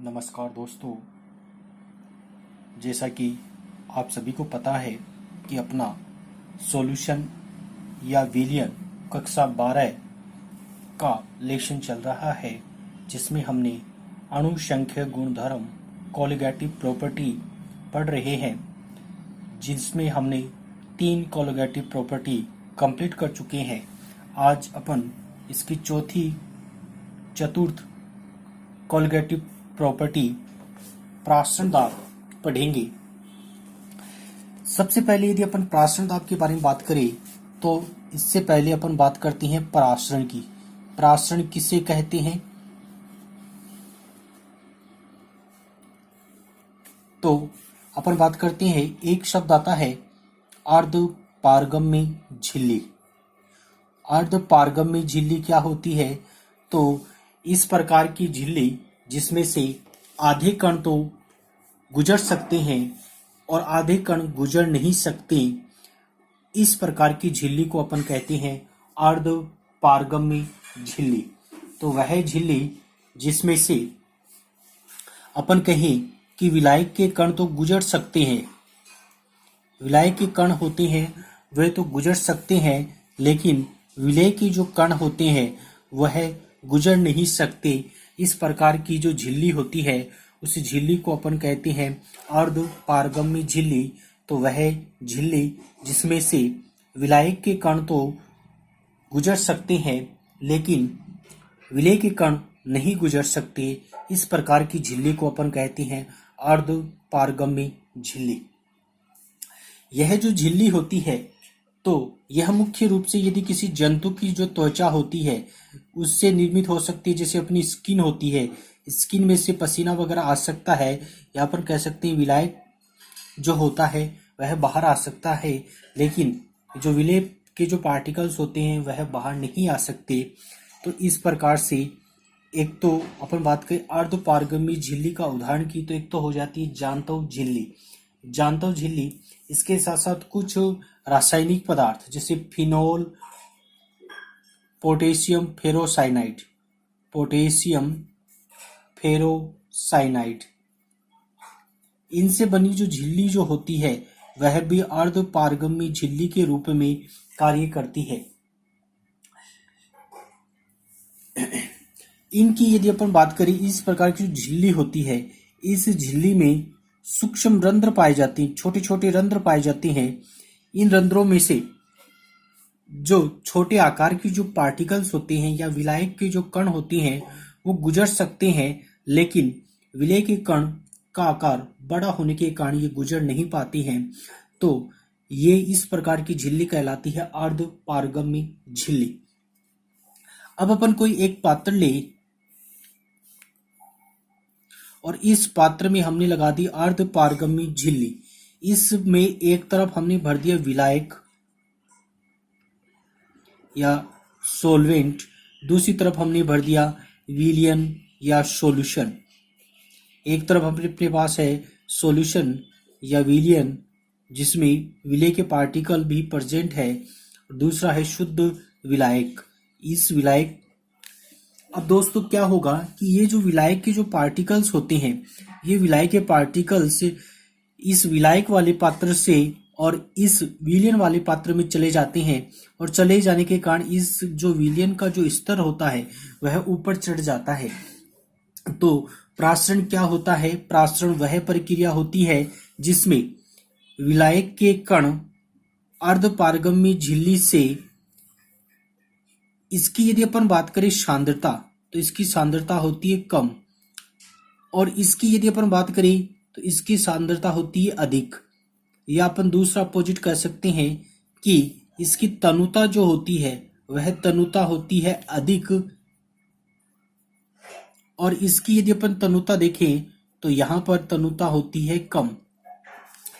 नमस्कार दोस्तों। जैसा कि आप सभी को पता है कि अपना सॉल्यूशन या विलियन कक्षा 12 का लेसन चल रहा है, जिसमें हमने अणुसंख्य गुणधर्म कोलिगेटिव प्रॉपर्टी पढ़ रहे हैं, जिसमें हमने 3 कोलिगेटिव प्रॉपर्टी कंप्लीट कर चुके हैं। आज अपन इसकी चतुर्थ कोलिगेटिव प्रॉपर्टी प्रासरण दाब पढ़ेंगे। सबसे पहले यदि अपन प्रासरण दाब के बारे में बात करें तो इससे पहले अपन बात करते हैं प्रासरण की। प्रासरण किसे कहते हैं? तो अपन बात करते हैं, एक शब्द आता है अर्धपारगम्य झिल्ली। अर्धपारगम्य झिल्ली क्या होती है? तो इस प्रकार की झिल्ली जिसमें से आधे कण तो गुजर सकते हैं और आधे कण गुजर नहीं सकते, इस प्रकार की झिल्ली को अपन कहते हैं अर्धपारगम्य झिल्ली। तो वह झिल्ली जिसमें से अपन कहें कि विलायक के कण तो गुजर सकते हैं, विलायक के कण होते हैं वह तो गुजर सकते हैं, लेकिन विलेय के जो कण होते हैं वह गुजर नहीं सकते। इस प्रकार की जो झिल्ली होती है उस झिल्ली को अपन कहते हैं अर्धपारगम्य झिल्ली। तो वह झिल्ली जिसमें से विलायक के कण तो गुजर सकते हैं लेकिन विलेय के कण नहीं गुजर सकते, इस प्रकार की झिल्ली को अपन कहते हैं अर्धपारगम्य झिल्ली। यह जो झिल्ली होती है तो यह मुख्य रूप से यदि किसी जंतु की जो त्वचा होती है उससे निर्मित हो सकती है। जैसे अपनी स्किन होती है, स्किन में से पसीना वगैरह आ सकता है, या अपन कह सकते हैं विलायक जो होता है वह बाहर आ सकता है, लेकिन जो विलेय के जो पार्टिकल्स होते हैं वह बाहर नहीं आ सकते। तो इस प्रकार से एक तो अपन बात करें अर्धपारगम्य झिल्ली का उदाहरण की, तो एक तो हो जाती है जांतव झिल्ली। जांतव झिल्ली, इसके साथ साथ कुछ रासायनिक पदार्थ जैसे phenol, potassium ferrocyanide, potassium ferrocyanide, इनसे बनी जो झिल्ली जो होती है वह भी अर्धपारगम्य झिल्ली के रूप में कार्य करती है। इनकी यदि अपन बात करें, इस प्रकार की जो झिल्ली होती है इस झिल्ली में सूक्ष्म रंध्र पाए जाते हैं, छोटे छोटे रंध्र पाए जाते हैं। इन रंध्रों में से जो छोटे आकार की जो पार्टिकल्स होते हैं या विलायक के जो कण होते हैं वो गुजर सकते हैं, लेकिन विलेय के कण का आकार बड़ा होने के कारण ये गुजर नहीं पाते हैं। तो ये इस प्रकार की झिल्ली कहलाती है अर्धपारगम्य झिल्ली। अब अपन कोई एक पात्र ले और इस पात्र में हमने लगा दी अर्धपारगम्य झिल्ली। इसमें एक तरफ हमने भर दिया विलायक या सोलवेंट, दूसरी तरफ हमने भर दिया विलियन या सॉल्यूशन। एक तरफ अपने पास है सॉल्यूशन या विलियन जिसमें विलेय के पार्टिकल भी प्रेजेंट है, दूसरा है शुद्ध विलायक। इस विलायक, अब दोस्तों क्या होगा कि ये जो विलायक के जो पार्टिकल्स होते हैं, ये विलायक के पार्टिकल्स इस विलायक वाले पात्र से और इस विलियन वाले पात्र में चले जाते हैं, और चले जाने के कारण इस जो विलियन का जो स्तर होता है वह ऊपर चढ़ जाता है। तो प्रासरण क्या होता है? प्रासरण वह प्रक्रिया होती है जिसमें विलायक के कण अर्धपारगम्य झिल्ली से, इसकी यदि अपन बात करें सांद्रता, तो इसकी सांद्रता होती है कम, और इसकी यदि अपन बात करें तो इसकी सांद्रता होती है अधिक, या अपन दूसरा अपोजिट कह सकते हैं कि इसकी तनुता जो होती है वह तनुता होती है अधिक, और इसकी यदि अपन तनुता देखें तो यहाँ पर तनुता होती है कम।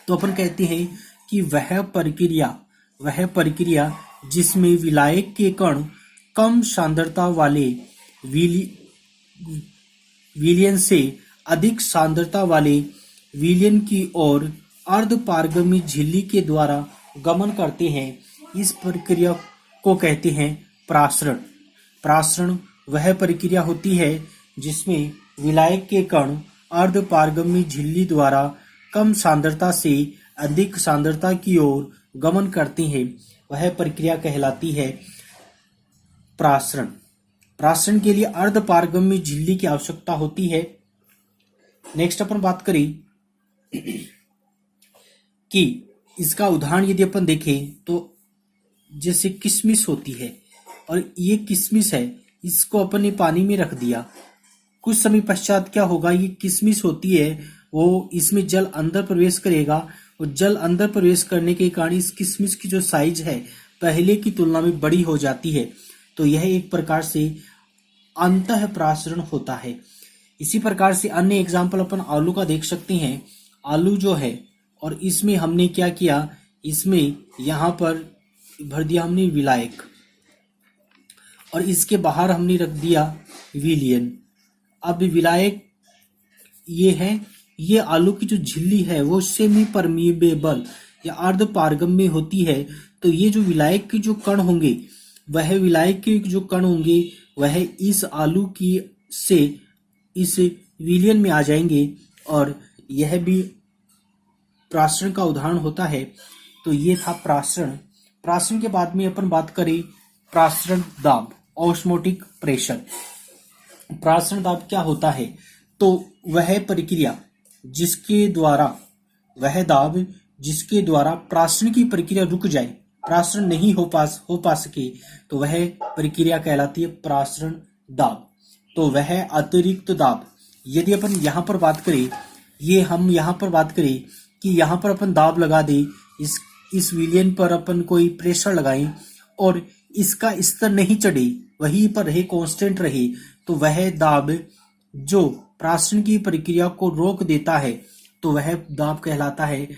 तो अपन कहते हैं कि वह प्रक्रिया जिसमें विलायक के कण कम सांद्रता वाले विलियन से अधिक सांद्रता वाले विलियन की ओर अर्धपारगम्य झिल्ली के द्वारा गमन करते हैं, इस प्रक्रिया को कहते हैं प्रासरण। प्रासरण वह प्रक्रिया होती है जिसमें विलायक के कण अर्धपारगम्य झिल्ली द्वारा कम सांद्रता से अधिक सांद्रता की ओर गमन करते हैं, वह प्रक्रिया कहलाती है प्रासरण। प्रासरण के लिए अर्धपारगम्य झिल्ली की आवश्यकता होती है। नेक्स्ट अपन बात करें कि इसका उदाहरण यदि अपन देखें तो जैसे किशमिश होती है, और ये किशमिश है, इसको अपन ने पानी में रख दिया, कुछ समय पश्चात क्या होगा, ये किशमिश होती है वो इसमें जल अंदर प्रवेश करेगा, और जल अंदर प्रवेश करने के कारण इस किशमिश की जो साइज है पहले की तुलना में बड़ी हो जाती है। तो यह एक प्रकार से अंतः प्रासरण होता है। इसी प्रकार से अन्य एग्जाम्पल अपन आलू का देख सकते हैं। आलू जो है, और इसमें हमने क्या किया, इसमें यहाँ पर भर दिया हमने विलायक, और इसके बाहर हमने रख दिया विलियन। अब विलायक ये है, ये आलू की जो झिल्ली है वो सेमी परमीएबल या अर्धपारगम्य होती है। तो ये जो विलायक के जो कण होंगे, वह विलायक के जो कण होंगे वह इस आलू की से इस विलियन में आ जाएंगे, और यह भी प्रासरण का उदाहरण होता है। तो ये था प्रासरण। प्रासरण के बाद में अपन बात करें प्रासरण दाब, ऑस्मोटिक प्रेशर। प्रासरण दाब क्या होता है, तो वह प्रक्रिया जिसके द्वारा, वह दाब जिसके द्वारा प्रासरण की प्रक्रिया रुक जाए, प्रासरण नहीं हो पा सके, तो वह प्रक्रिया कहलाती है प्रासरण दाब। तो वह अतिरिक्त दाब, यदि अपन यहाँ पर बात करें, ये हम यहाँ पर बात करें कि यहाँ पर अपन दाब लगा दे, इस विलियन पर अपन कोई प्रेशर लगाएं और इसका स्तर नहीं चढ़े, वहीं पर रहे, कांस्टेंट रहे, तो वह दाब जो प्रासरण की प्रक्रिया को रोक देता है, तो वह दाब कहलाता है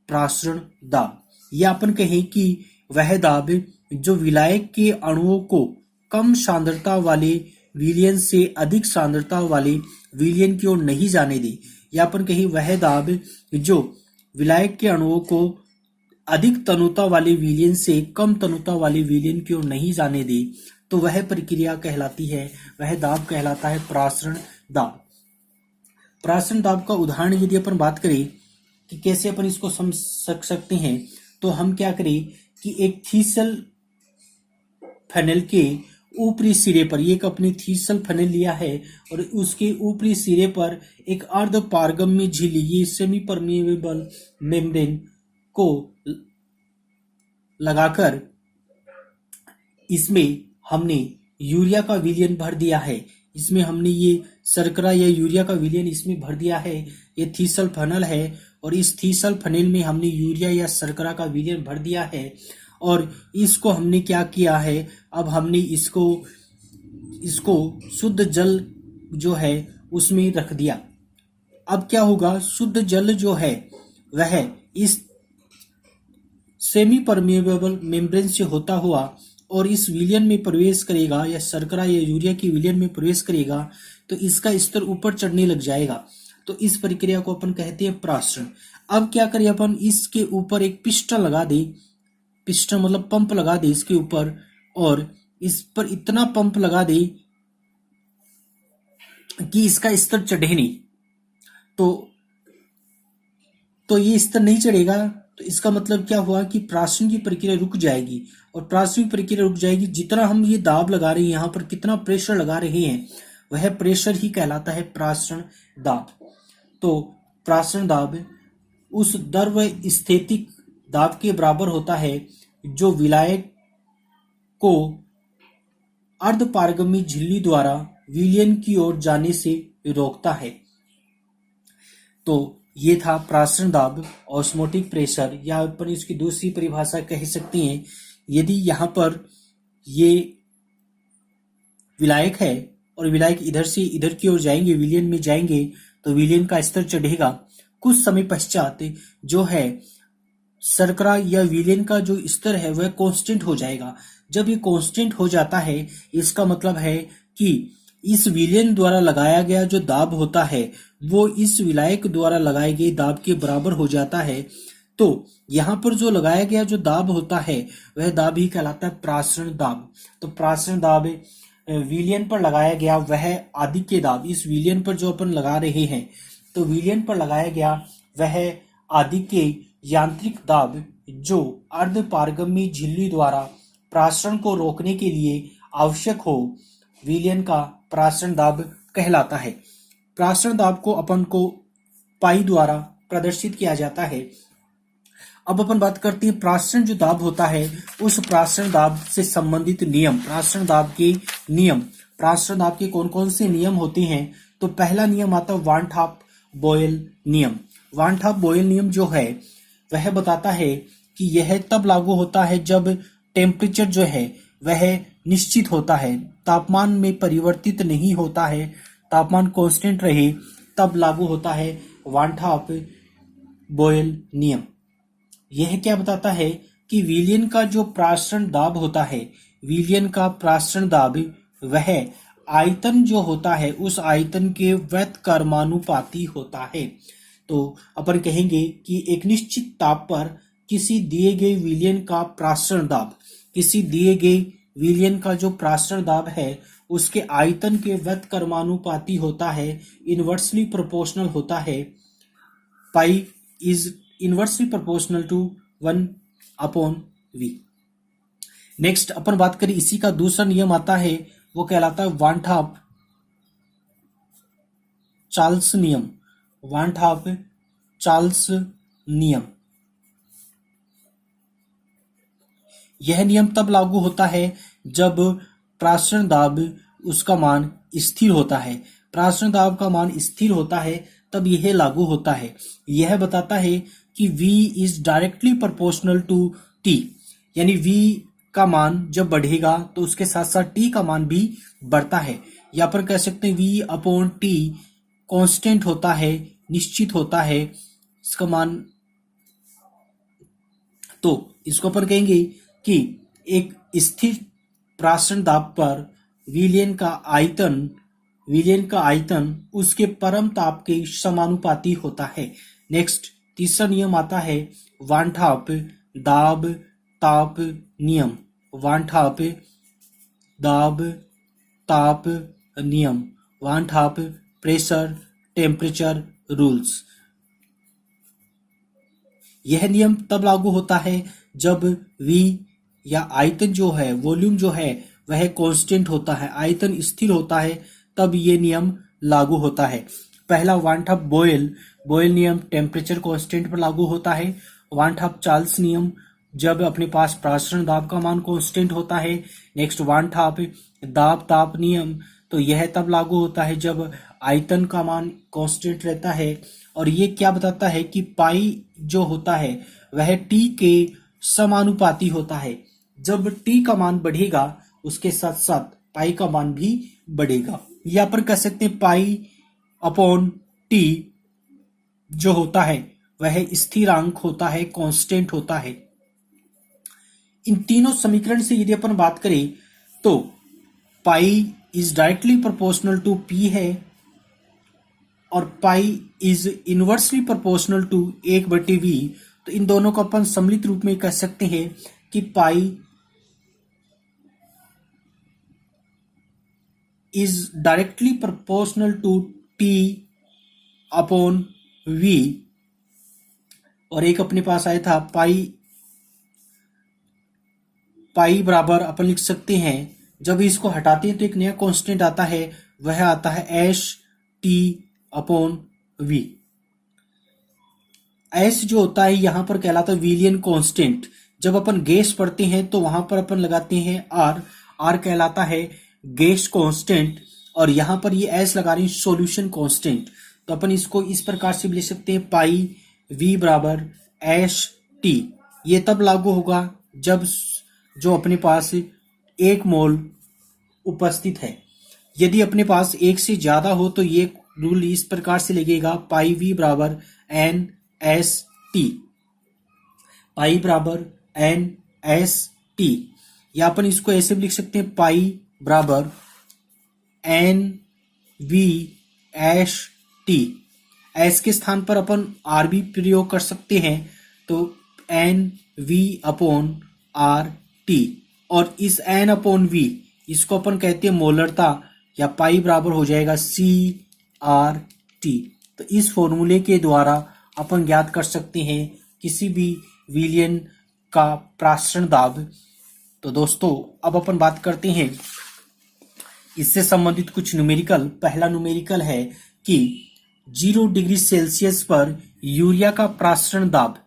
प्रासरण दाब। या अपन कहें कि वह दाब जो विलायक के अणुओं को कम सांद्रता वाले विलियन से अधिक सांद्रता वाले विलियन की ओर नहीं जाने दे, या अपन कहें वह दाब जो विलायक के अणुओं को अधिक तनुता वाले विलियन से कम तनुता वाले विलियन की ओर नहीं जाने दे, तो वह प्रक्रिया कहलाती है, वह दाब कहलाता है प्रासरण दाब। प्रासरण दाब का उदाहरण यदि अपन बात करें कि कैसे अपन इसको समझ सकते हैं, तो हम क्या करें कि एक थीसल फनेल के ऊपरी सिरे पर, ये एक अपने थीसल फनेल लिया है और उसके ऊपरी सिरे पर एक अर्धपारगम्य झिल्ली, ये सेमी परमीएबल मेम्ब्रेन को लगाकर इसमें हमने यूरिया का विलियन भर दिया है। इसमें हमने ये शर्करा या यूरिया का विलियन इसमें भर दिया है। ये थीसल फनल है और इस थीसल फनेल में हमने यूरिया या शर्करा का विलियन भर दिया है, और इसको हमने क्या किया है, अब हमने इसको शुद्ध जल जो है उसमें रख दिया। अब क्या होगा, शुद्ध जल जो है वह इस सेमी परमेएबल मेम्ब्रेन से होता हुआ और इस विलियन में प्रवेश करेगा, या शर्करा या यूरिया की विलियन में प्रवेश करेगा, तो इसका स्तर ऊपर चढ़ने लग जाएगा। तो इस प्रक्रिया को अपन कहते हैं प्रासरण। अब क्या करें, अपन इसके ऊपर एक पिस्टन लगा दे, पिस्टन मतलब पंप लगा दे इसके ऊपर, और इस पर इतना पंप लगा दे कि इसका स्तर चढ़े नहीं। तो ये स्तर नहीं चढ़ेगा, तो इसका मतलब क्या हुआ कि प्रासरण की प्रक्रिया रुक जाएगी, और प्रासरण की प्रक्रिया रुक जाएगी। जितना हम ये दाब लगा रहे हैं, यहाँ पर कितना प्रेशर लगा रहे हैं, वह प्रेशर ही कहलाता है प्रासरण दाब। तो प्रासरण दाब उस द्रव स्थितिक दाब के बराबर होता है जो विलायक को अर्धपारगम्य झिल्ली द्वारा विलियन की ओर जाने से रोकता है। तो ये था प्रासरण दाब, ऑस्मोटिक प्रेशर, या अपन इसकी दूसरी परिभाषा कह सकते हैं, यदि यहाँ पर ये विलायक है और विलायक इधर से इधर की ओर जाएंगे, विलियन में जाएंगे, तो विलियन का स्तर चढ़ेगा। कुछ समय पश्चात जो है शर्करा या विलियन का जो स्तर है वह कांस्टेंट हो जाएगा। जब ये कांस्टेंट हो जाता है, इसका मतलब है कि इस विलियन द्वारा लगाया गया जो दाब होता है वो इस विलायक द्वारा लगाए गए दाब के बराबर हो जाता है। तो यहाँ पर जो लगाया गया जो दाब होता है वह दाब ही कहलाता है प्रासरण दाब। तो प्रासरण दाब विलियन पर लगाया गया वह आधिक्य दाब, इस विलियन पर जो अपन लगा रहे हैं तो विलियन पर लगाया गया वह आधिक्य यांत्रिक दाब जो अर्ध पारगम्य झिल्ली द्वारा प्रासरण को रोकने के लिए आवश्यक हो, विलियन का प्रासरण दाब कहलाता है। प्रासरण दाब को अपन को पाई द्वारा प्रदर्शित किया जाता है। अब अपन बात करते हैं प्रासरण जो दाब होता है उस प्रासरण दाब से संबंधित नियम, प्रासरण दाब के नियम। प्रासरण दाब के कौन कौन से नियम होते हैं? तो पहला नियम आता है वान हाफ बॉयल नियम। वान हाफ बॉयल नियम जो है वह बताता है कि यह तब लागू होता है जब टेम्परेचर जो है वह निश्चित होता है, तापमान में परिवर्तित नहीं होता है, तापमान कांस्टेंट रहे, तब लागू होता है वान हाफ बॉयल नियम। यह क्या बताता है कि विलियन का जो प्रासरण दाब होता है, विलियन का प्रासरण दाब वह आयतन जो होता है उस आयतन के व्युत्क्रमानुपाती होता है। तो अपन कहेंगे कि एक निश्चित ताप पर किसी दिए गए विलियन का प्रासरण दाब, किसी दिए गए विलियन का जो प्रासरण दाब है उसके आयतन के व्युत्क्रमानुपाती होता है, इनवर्सली प्रोपोर्शनल होता है। Pi is inversely proportional to 1/v। Next अपन बात करें इसी का दूसरा नियम आता है, वो कहलाता है वान हाफ चार्ल्स नियम। वान हाफ चार्ल्स नियम, यह नियम तब लागू होता है जब प्रासरण दाब उसका मान स्थिर होता है। प्रासरण दाब का मान स्थिर होता है तब यह लागू होता है। यह बताता है कि V is directly proportional to T, यानी V का मान जब बढ़ेगा तो उसके साथ साथ T का मान भी बढ़ता है। या पर कह सकते हैं V अपॉन T कांस्टेंट होता है, निश्चित होता है इसका मान। तो इसको अपन कहेंगे कि एक स्थिर प्रासरण दाब पर विलियन का आयतन उसके परम ताप के समानुपाती होता है। नेक्स्ट तीसरा नियम आता है वान हाफ दाब ताप नियम। वान हाफ दाब ताप नियम, वान हाफ प्रेशर टेम्परेचर रूल्स। यह नियम तब लागू होता है जब V या आयतन जो है, वॉल्यूम जो है वह कांस्टेंट होता है, आयतन स्थिर होता है, तब ये नियम लागू होता है। पहला वान हाफ बॉयल नियम टेम्परेचर कांस्टेंट पर लागू होता है। वान हाफ चार्ल्स नियम जब अपने पास प्रासरण दाब का मान कांस्टेंट होता है। नेक्स्ट वान हाफ दाब ताप नियम, तो यह तब लागू होता है जब आयतन का मान कांस्टेंट रहता है। और ये क्या बताता है कि पाई जो होता है वह T के समानुपाती होता है। जब T का मान बढ़ेगा उसके साथ साथ पाई का मान भी बढ़ेगा। या पर कह सकते हैं पाई अपॉन T जो होता है वह स्थिरांक होता है, कांस्टेंट होता है। इन तीनों समीकरण से यदि अपन बात करें तो pi is directly proportional to P है और pi is inversely proportional to 1/v। तो इन दोनों को अपन सम्मिलित रूप में कह सकते हैं कि pi is directly proportional to T upon V। और एक अपने पास आया था पाई बराबर अपन लिख सकते हैं, जब इसको हटाते हैं तो एक नया कांस्टेंट आता है, वह आता है S T upon V. S जो होता है यहां पर कहलाता है विलियन कांस्टेंट। जब अपन गैस पढ़ते हैं तो वहां पर अपन लगाते हैं आर कहलाता है गैस कांस्टेंट, और यहां पर ये एस लगा रहे हैं सॉल्यूशन कांस्टेंट। तो अपन इसको इस प्रकार से भी लिख सकते हैं पाई वी बराबर एश टी। ये तब लागू होगा जब जो अपने पास 1 मोल उपस्थित है। यदि अपने पास 1 से ज्यादा हो तो ये रूल इस प्रकार से लगेगा पाई वी बराबर एन एस टी, पाई बराबर एन एस टी। या अपन इसको ऐसे भी लिख सकते हैं पाई बराबर N V S T. S के स्थान पर अपन आर भी प्रयोग कर सकते हैं, तो N V upon R T. और इस एन अपॉन वी इसको अपन कहते हैं मोलरता, या पाई बराबर हो जाएगा CRT। तो इस फॉर्मूले के द्वारा अपन ज्ञात कर सकते हैं किसी भी विलयन का प्रासरण दाब। तो दोस्तों अब अपन बात करते हैं इससे संबंधित कुछ न्यूमेरिकल। पहला न्यूमेरिकल है कि 0 डिग्री सेल्सियस पर यूरिया का प्रासरण दाब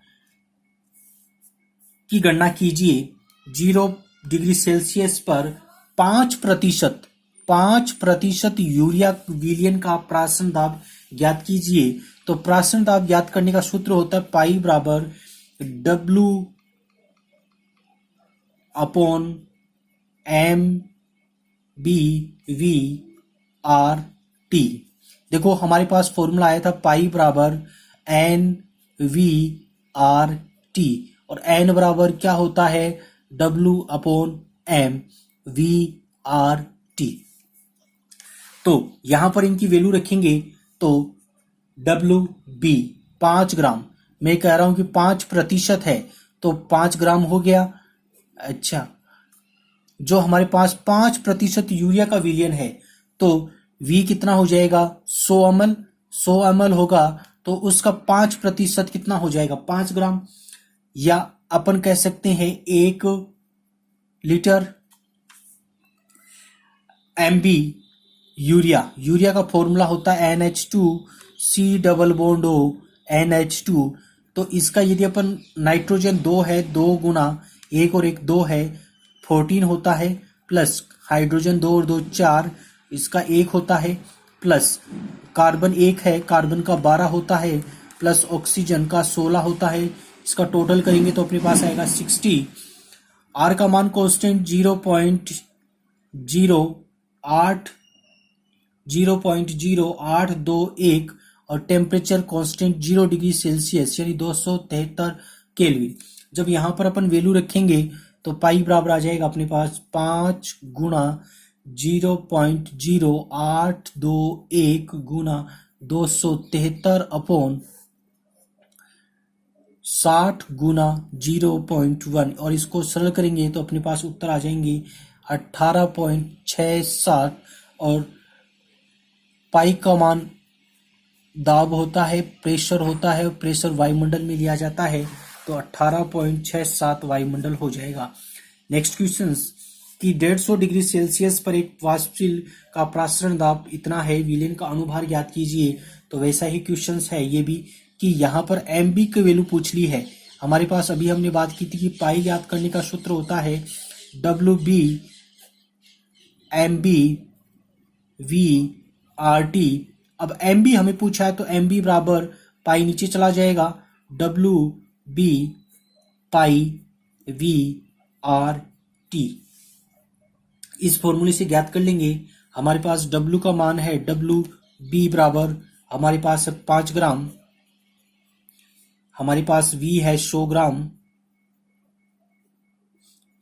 की गणना कीजिए। 0 डिग्री सेल्सियस पर 5% यूरिया विलयन का प्रासरण दाब ज्ञात कीजिए। तो प्रासरण दाब ज्ञात करने का सूत्र होता है पाई बराबर W/mBVRT। देखो हमारे पास फॉर्मूला आया था पाई बराबर NVRT, और n बराबर क्या होता है W/mVRT। तो यहां पर इनकी वैल्यू रखेंगे तो WB 5 ग्राम, मैं कह रहा हूं कि 5% है तो 5 ग्राम हो गया। अच्छा, जो हमारे पास 5% यूरिया का विलयन है तो V कितना हो जाएगा 100 ml। 100 ml होगा तो उसका 5% कितना हो जाएगा 5 ग्राम, या अपन कह सकते हैं 1 लीटर MB यूरिया का फॉर्मूला होता है NH2C+O NH2। तो इसका यदि अपन नाइट्रोजन 2 है, 2 गुना 1 और 1 2 है 14 होता है, प्लस हाइड्रोजन 2 और 2 4, इसका 1 होता है, प्लस कार्बन 1 है, कार्बन का 12 होता है, प्लस ऑक्सीजन का 16 होता है। इसका टोटल करेंगे तो अपने पास आएगा 60। आर का मान कांस्टेंट 0.0821 और टेम्परेचर कांस्टेंट 0 डिग्री सेल्सियस यानी 273 केल्विन। जब यहां पर अपन वैल्यू रखेंगे तो पाई बराबर आ जाएगा अपने पास 5 गुणा 0.0821 गुणा 273/60 गुना 0.1, और इसको सरल करेंगे तो अपने पास उत्तर आ जाएंगे 18.67। और पाई का मान दाब होता है, प्रेशर होता है, प्रेशर वायुमंडल में लिया जाता है तो 18.67 वायुमंडल हो जाएगा। नेक्स्ट क्वेश्चन कि 150 डिग्री सेल्सियस पर एक वाष्पशील का प्रासरण दाब इतना है, विलयन का अनुभार ज्ञात कीजिए। तो वैसा ही क्वेश्चन है ये भी कि यहाँ पर MB की वैल्यू पूछ ली है हमारे पास। अभी हमने बात की थी कि पाई ज्ञात करने का सूत्र होता है WB/mBVRT। अब MB हमें पूछा है तो MB बराबर पाई नीचे चला जाएगा WB/VRT। इस फॉर्मूले से ज्ञात कर लेंगे। हमारे पास W का मान है WB बराबर हमारे पास 5 ग्राम, हमारे पास V है 100 ग्राम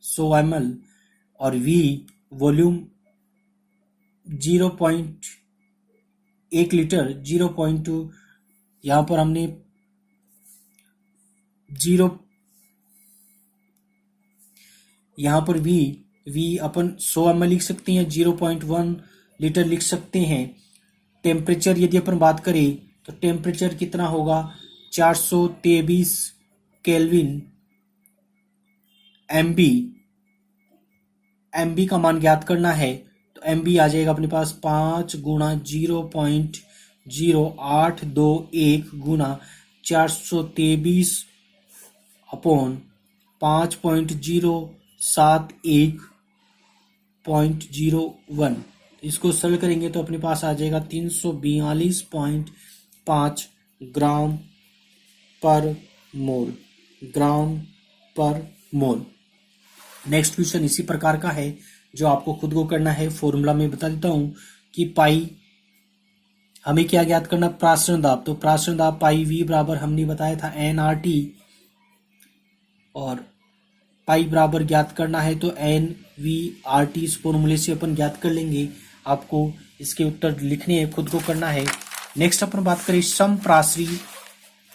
100 ml, और V वॉल्यूम 0.1 लीटर 0.2, यहां पर हमने 0, यहां पर V अपन 100 ml लिख सकते हैं, 0.1 लीटर लिख सकते हैं। टेम्परेचर यदि अपन बात करें तो टेम्परेचर कितना होगा 423 केल्विन। MB का मान ज्ञात करना है तो MB आ जाएगा अपने पास 5 गुणा 0.0821 गुणा 423/5.071। इसको सरल करेंगे तो अपने पास आ जाएगा 342.5 ग्राम पर मोल। नेक्स्ट क्वेश्चन इसी प्रकार का है जो आपको खुद को करना है। फॉर्मूला में बता देता हूं कि पाई हमें क्या ज्ञात करना, प्रासरण दाब। तो प्रासरण दाब पाई V बराबर हमने बताया था NRT, और पाई बराबर ज्ञात करना है तो NVRT। इस फॉर्मूले से अपन ज्ञात कर लेंगे। आपको इसके उत्तर लिखने हैं, खुद को करना है। नेक्स्ट अपन बात करें समप्रासरी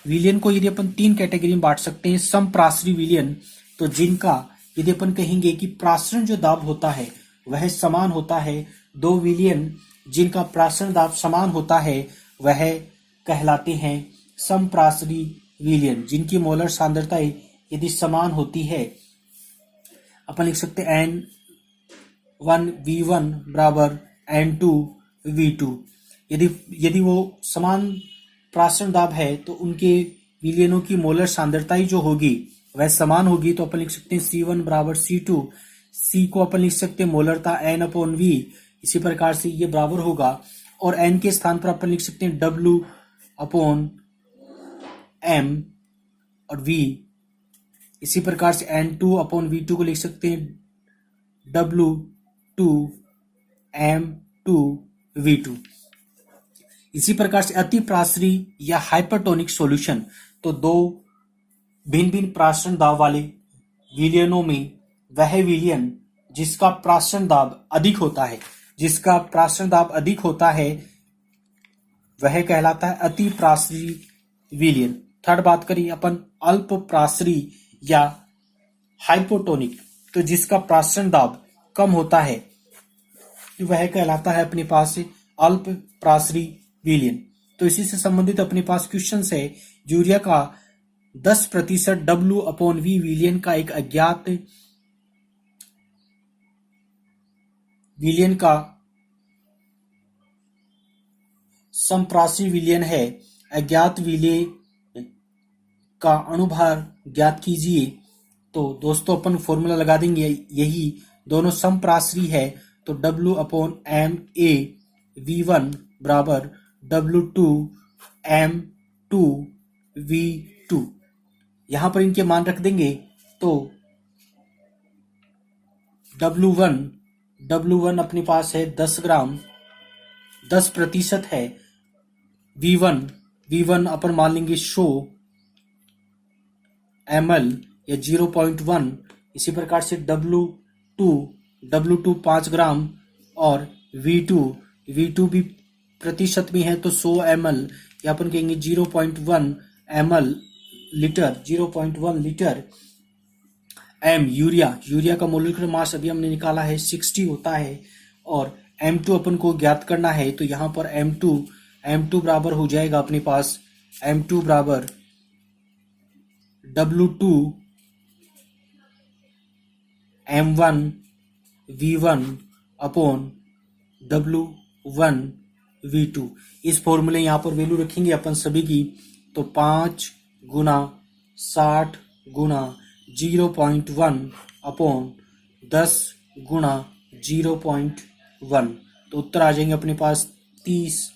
विलयन को। यदि अपन 3 कैटेगरी में बांट सकते हैं समप्रासरी विलयन, तो जिनका यदि अपन कहेंगे कि प्रासरण जो दाब होता है वह समान होता है, दो विलयन जिनका प्राशन दाब समान होता है वह कहलाते हैं समप्रासरी विलयन, जिनकी मोलर सांद्रताएं यदि समान होती है। अपन लिख सकते हैं N1V1 बराबर N2V2। यदि वो समान प्राशन दाब है तो उनके विलयनों की मोलर सांद्रताएं जो होगी वह समान होगी। तो अपन लिख सकते हैं C1 बराबर C2। C को अपन लिख सकते हैं मोलरता N/V, इसी प्रकार से ये बराबर होगा। और N के स्थान पर अपन लिख सकते हैं W/M और V, इसी प्रकार से N2/V2 को लिख सकते हैं W/M2V2। इसी प्रकार से अति प्रासरी या हाइपरटोनिक सॉल्यूशन, तो दो भिन्न भिन्न प्राशन दाब वाले विलयनों में वह विलयन जिसका प्राशन दाब अधिक होता है वह कहलाता है अति प्रासरी विलयन। थर्ड बात करिए अपन अल्प प्रासरी या हाइपोटोनिक, तो जिसका प्राशन दाब कम होता है वह कहलाता है अपने पास अल्प प्रासरी विलयन। तो इसी से संबंधित अपने पास क्वेश्चन है, यूरिया का 10% W/V विलयन का एक अज्ञात विलयन का समप्रासरी विलयन है, अज्ञात विलयन का अणुभार ज्ञात कीजिए। तो दोस्तों अपन फॉर्मूला लगा देंगे, यही दोनों समप्रासरी है तो W/Ma V1 बराबर W/M2V2। यहां पर इनके मान रख देंगे तो W1 अपने पास है 10 ग्राम, 10% है। V1 अपन मान लेंगे 100 ml या 0.1। इसी प्रकार से W2 5 ग्राम और V2 भी प्रतिशत में है तो 100 ml या अपन कहेंगे 0.1 ml litre, 0.1 litre. M urea का मोलिकुलर मास अभी हमने निकाला है 60 होता है, और M2 अपन को ज्ञात करना है। तो यहाँ पर M2 बराबर हो जाएगा अपने पास M2 बराबर W/M1 V1 अपॉन W/V2। इस फॉर्मूले यहाँ पर वैल्यू रखेंगे अपन सभी की, तो 5 गुना 60 गुना 0.1 अपॉन 10 गुना 0.1, तो उत्तर आ जाएंगे अपने पास 30।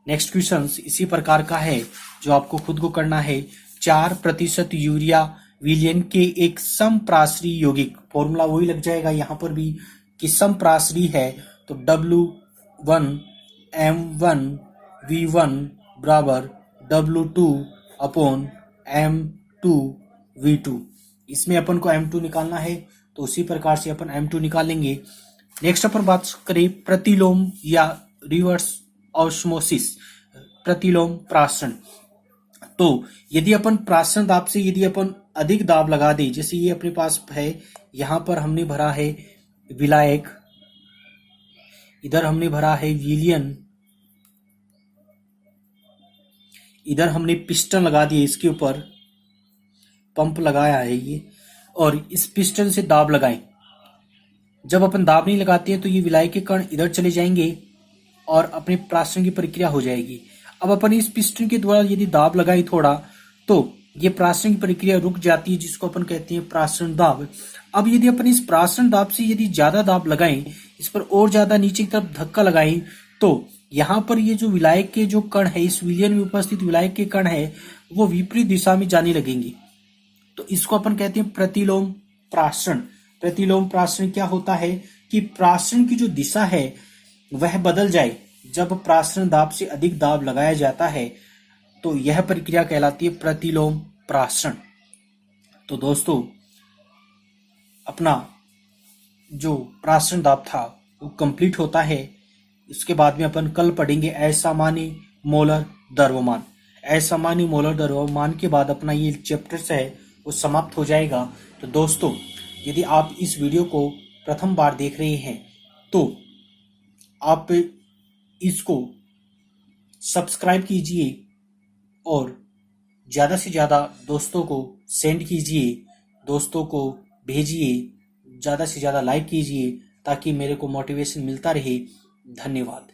नेक्स्ट क्वेश्चन इसी प्रकार का है जो आपको खुद को करना है। 4% यूरिया विलयन के एक समप्रासरी यौगिक, फॉर्मूला वही लग जाएगा यहाँ पर भी कि समप्रासरी है, तो W/M1 V1 बराबर W/M2V2। इसमें अपन को M2 निकालना है तो उसी प्रकार से अपन M2 निकालेंगे। नेक्स्ट अपन बात करें प्रतिलोम या रिवर्स ऑस्मोसिस, प्रतिलोम प्राशन। तो यदि अपन प्राशन दाब से यदि अपन अधिक दाब लगा दे, जैसे ये अपने पास है, यहां पर हमने भरा है विलायक, इधर हमने भरा है विलयन, इधर हमने पिस्टन लगा दिए, इसके ऊपर पंप लगाया है ये, और इस पिस्टन से दाब लगाएं। जब अपन दाब नहीं लगाते हैं तो ये विलायक के कण इधर चले जाएंगे और अपने प्राशन की प्रक्रिया हो जाएगी। अब अपन इस पिस्टन के द्वारा यदि दाब लगाए थोड़ा तो ये प्राशन की प्रक्रिया रुक जाती है, जिसको अपन कहते हैं प्राशन दाब। अब यदि अपन इस प्राशन दाब से यदि ज्यादा दाब लगाएं, इस पर और ज्यादा नीचे की तरफ धक्का लगाएं, तो यहाँ पर ये जो विलायक के जो कण है, इस विलयन में उपस्थित विलायक के कण है, वो विपरीत दिशा में जाने लगेंगे। तो इसको अपन कहते हैं प्रतिलोम प्राशन। प्रतिलोम प्राशन क्या होता है कि प्राशन की जो दिशा है वह बदल जाए जब प्राशन दाब से अधिक दाब लगाया जाता है, तो यह प्रक्रिया कहलाती है प्रतिलोम प्राशन। तो दोस्तों अपना जो प्राशन दाब था वो कंप्लीट होता है। इसके बाद में अपन कल पढ़ेंगे असामान्य मोलर द्रव्यमान। असामान्य मोलर द्रव्यमान के बाद अपना ये चैप्टर है वो समाप्त हो जाएगा। तो दोस्तों यदि आप इस वीडियो को प्रथम बार देख रहे हैं तो आप इसको सब्सक्राइब कीजिए और ज़्यादा से ज़्यादा दोस्तों को सेंड कीजिए, दोस्तों को भेजिए, ज़्यादा से ज़्यादा लाइक कीजिए ताकि मेरे को मोटिवेशन मिलता रहे। धन्यवाद।